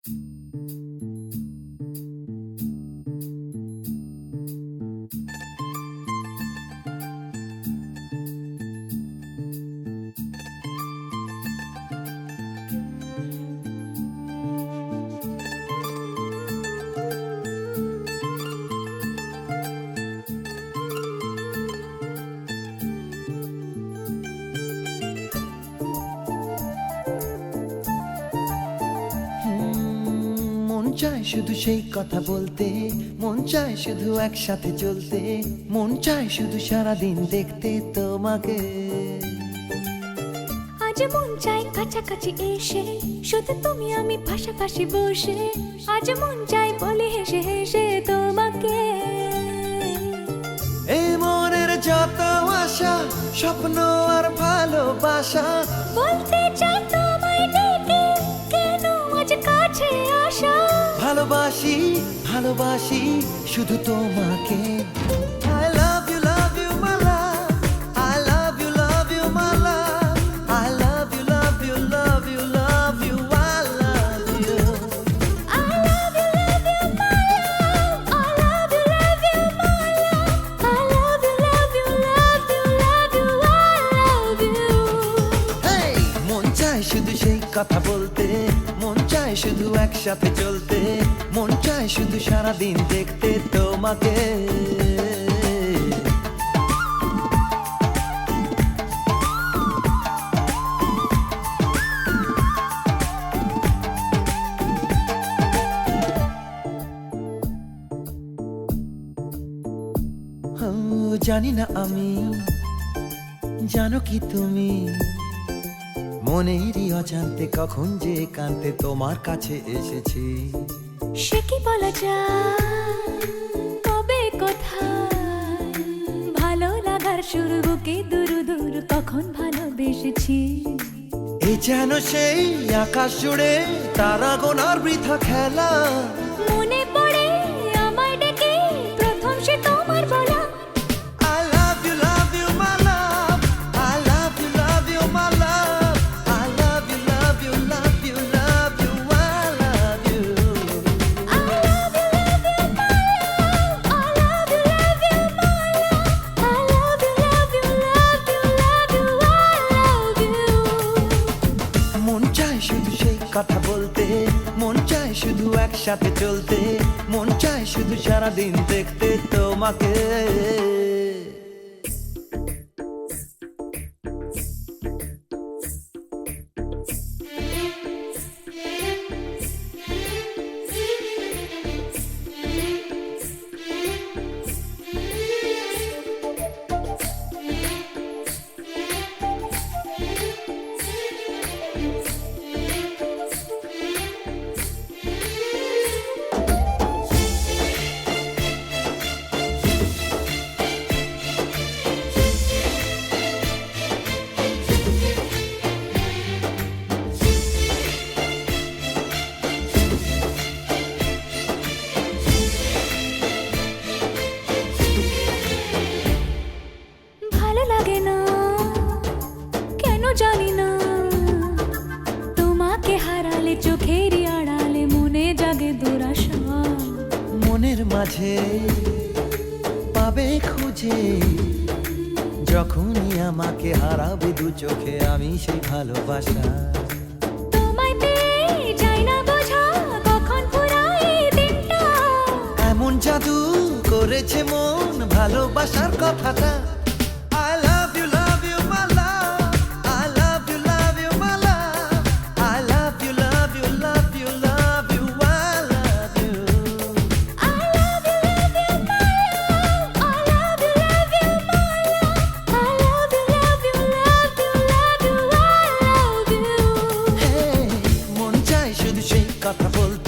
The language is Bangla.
মন চায় শুধু সেই কথা বলতে, মন চায় শুধু একসাথে চলতে, মন চায় শুধু সারাদিন দেখতে তোমাকে। আজ মন চায় কাছাকাছি এসে, শুধু তুমি আমি পাশাপাশি বসে, আজ মন চায় বলে হেসে হেসে তোমাকে। এই মনের যত আশা, স্বপ্ন আর ভালোবাসা, বলতে চাই তোমায় ডেকে, কেন আজ কাছে আসা। ভালোবাসি ভালোবাসি শুধু তোমাকে। I love you my love, I love you my love, I love you love you love you love you, I love you. I love you my love, I love you my love, I love you love you love you, I love you. Hey! মন চায় শুধু সেই কথা বলতে, মন চায় শুধু একসাথে চলতে, মন চায় শুধু সারাদিন দেখতে তোমাকে। জানি না আমি, জানো কি তুমি, মনেরই অজান্তে কখন যে কান্তে তোমার কাছে এসেছি। সে কি বলা যায়, কবে কোথায়, ভালো লাগার শুরু বুকে দূর দূর কখন ভালোবেসেছি। এই যেন সেই আকাশ জুড়ে তারা গোনার বৃথা খেলা, মনে পড়ে আমায় ডেকে প্রথম সে তোমার বলা। I love you my love, I love you my love, I love you love you love you love you, I love you. I love you my love, I love you my love, I love you love you love you love you, I love you. মন চায় শুধু সেই কথা বলতে, মন চায় শুধু একসাথে চলতে, মন চায় শুধু সারাদিন দেখতে তোমাকে। ভালো লাগে না কেন জানি না, তোমাকে হারালে চোখেরই আড়ালে মনে জাগে দুরাশা। মনের মাঝে পাবে খুঁজে, যখনই আমাকে হারাবে দু চোখে আমি সেই ভালোবাসা। তোমায় পেয়ে যাই না বোঝা কখন ফুরায় দিনটা, এমন জাদু করেছে মন ভালোবাসার কথাটা। I love you my love, I love you my love, I love you love you love you love you, I love you. I love you my love, I love you my love, I love you love you love you love you, I love you. Hey! মন চায় শুধু সেই কথা বলতে,